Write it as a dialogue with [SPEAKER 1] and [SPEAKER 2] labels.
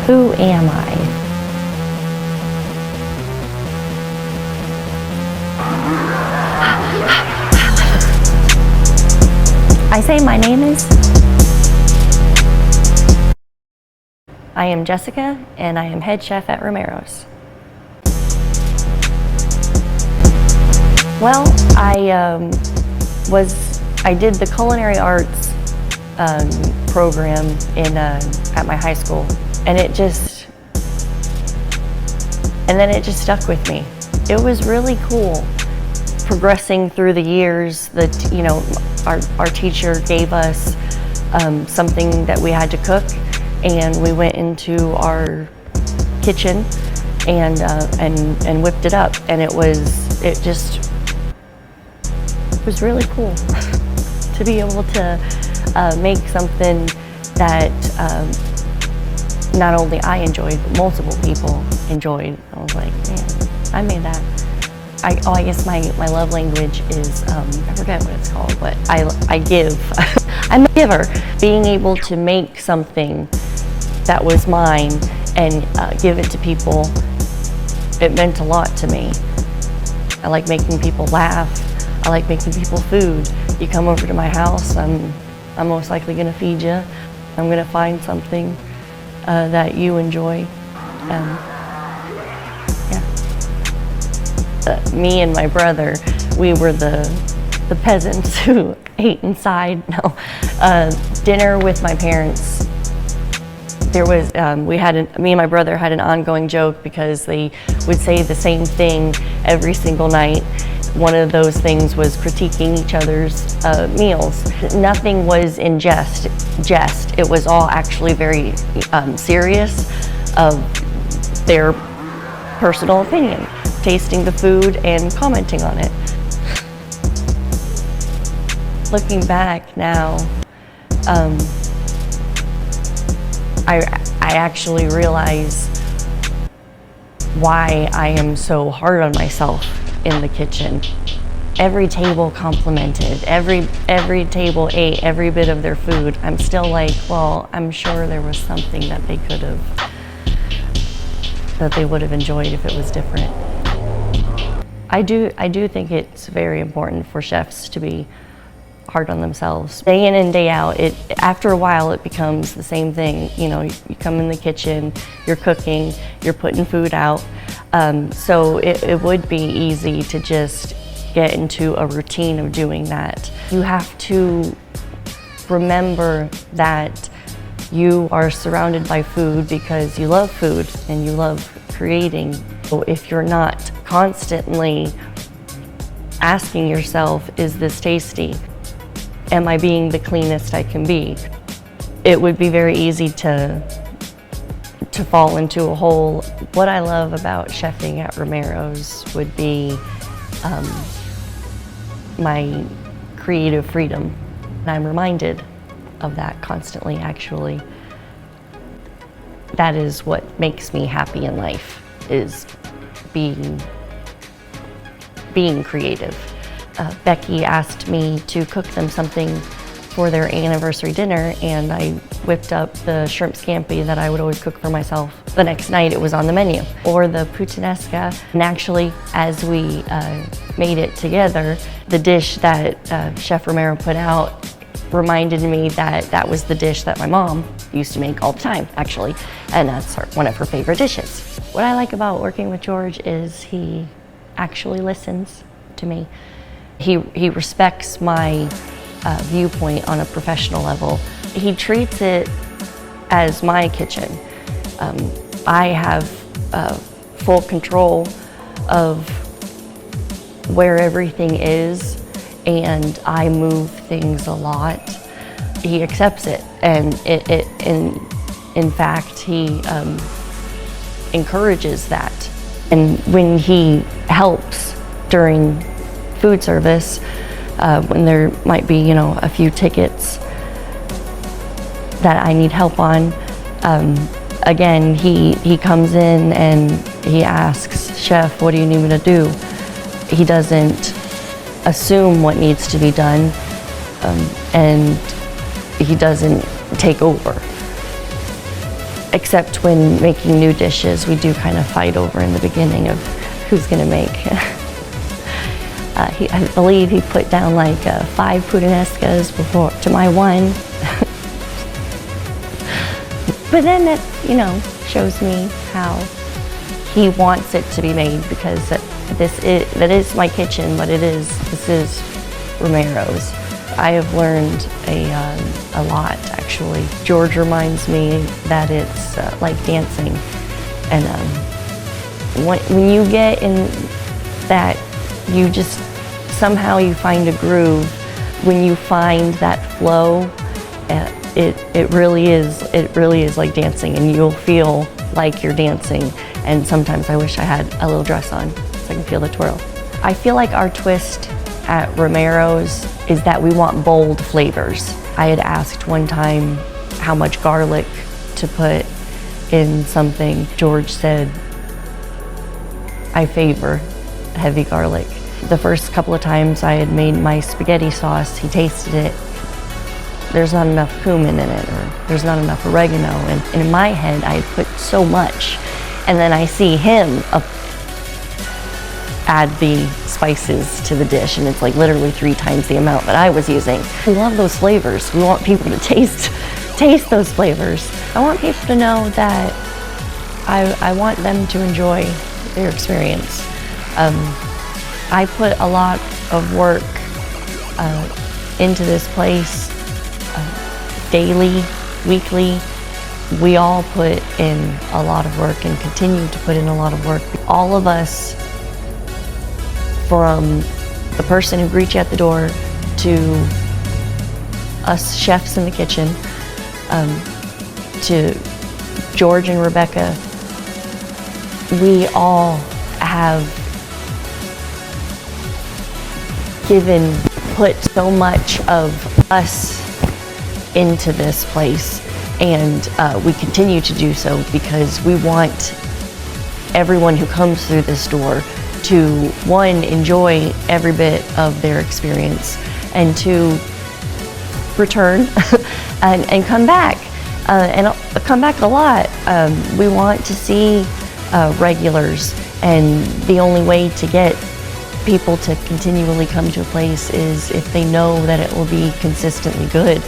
[SPEAKER 1] Who am I? I say my name is? I am Jessica, and I am head chef at Romero's. Well, I did the culinary arts program at my high school, and then it just stuck with me. It was really cool progressing through the years. Our teacher gave us something that we had to cook, and we went into our kitchen and whipped it up, and it was really cool to be able to make something that not only I enjoyed, but multiple people enjoyed. I was like, man, I made that. I guess my love language is, I forget what it's called, but I give. I'm a giver. Being able to make something that was mine and give it to people, it meant a lot to me. I like making people laugh. I like making people food. You come over to my house, I'm most likely gonna feed you. I'm gonna find something that you enjoy. Me and my brother, we were the peasants who ate inside. No, dinner with my parents. There was me and my brother had an ongoing joke because they would say the same thing every single night. One of those things was critiquing each other's meals. Nothing was in jest. It was all actually very serious of their personal opinion, tasting the food and commenting on it. Looking back now, I actually realize why I am so hard on myself in the kitchen. Every table complimented, every table ate every bit of their food. I'm still like, well, I'm sure there was something that they would have enjoyed if it was different. I do think it's very important for chefs to be hard on themselves. Day in and day out, after a while it becomes the same thing. You know, you come in the kitchen, you're cooking, you're putting food out. So it would be easy to just get into a routine of doing that. You have to remember that you are surrounded by food because you love food and you love creating. So if you're not constantly asking yourself, is this tasty? Am I being the cleanest I can be? It would be very easy to fall into a hole. What I love about chefing at Romero's would be my creative freedom. And I'm reminded of that constantly, actually. That is what makes me happy in life, is being creative. Becky asked me to cook them something for their anniversary dinner, and I whipped up the shrimp scampi that I would always cook for myself. The next night it was on the menu. Or the puttanesca. And actually, as we made it together, the dish that Chef Romero put out reminded me that was the dish that my mom used to make all the time, actually, and that's one of her favorite dishes. What I like about working with George is he actually listens to me. He respects my viewpoint on a professional level. He treats it as my kitchen. I have full control of where everything is, and I move things a lot. He accepts it, and in fact, he encourages that. And when he helps during food service, when there might be, a few tickets that I need help on, again, he comes in and he asks, "Chef, what do you need me to do?" He doesn't assume what needs to be done, and he doesn't take over. except when making new dishes, we do kind of fight over in the beginning of who's gonna make. I believe he put down like 5 puttanescas before to my 1. But then that, shows me how he wants it to be made, because that is my kitchen, but this is Romero's. I have learned a lot, actually. George reminds me that it's like dancing, and when you get in that, you just somehow you find a groove. When you find that flow, it really is like dancing, and you'll feel like you're dancing. And sometimes I wish I had a little dress on so I can feel the twirl. I feel like our twist at Romero's is that we want bold flavors. I had asked one time how much garlic to put in something. George said, I favor heavy garlic. The first couple of times I had made my spaghetti sauce, he tasted it. There's not enough cumin in it, or there's not enough oregano. And in my head, I had put so much. And then I see him add the spices to the dish, and it's like literally 3 times the amount that I was using. We love those flavors. We want people to taste those flavors. I want people to know that I want them to enjoy their experience. I put a lot of work into this place, daily, weekly. We all put in a lot of work and continue to put in a lot of work. All of us, from the person who greets you at the door to us chefs in the kitchen, to George and Rebecca, we all have put so much of us into this place, and we continue to do so because we want everyone who comes through this door to, 1, enjoy every bit of their experience, and 2, return and come back, and come back a lot. We want to see regulars, and the only way to get people to continually come to a place is if they know that it will be consistently good.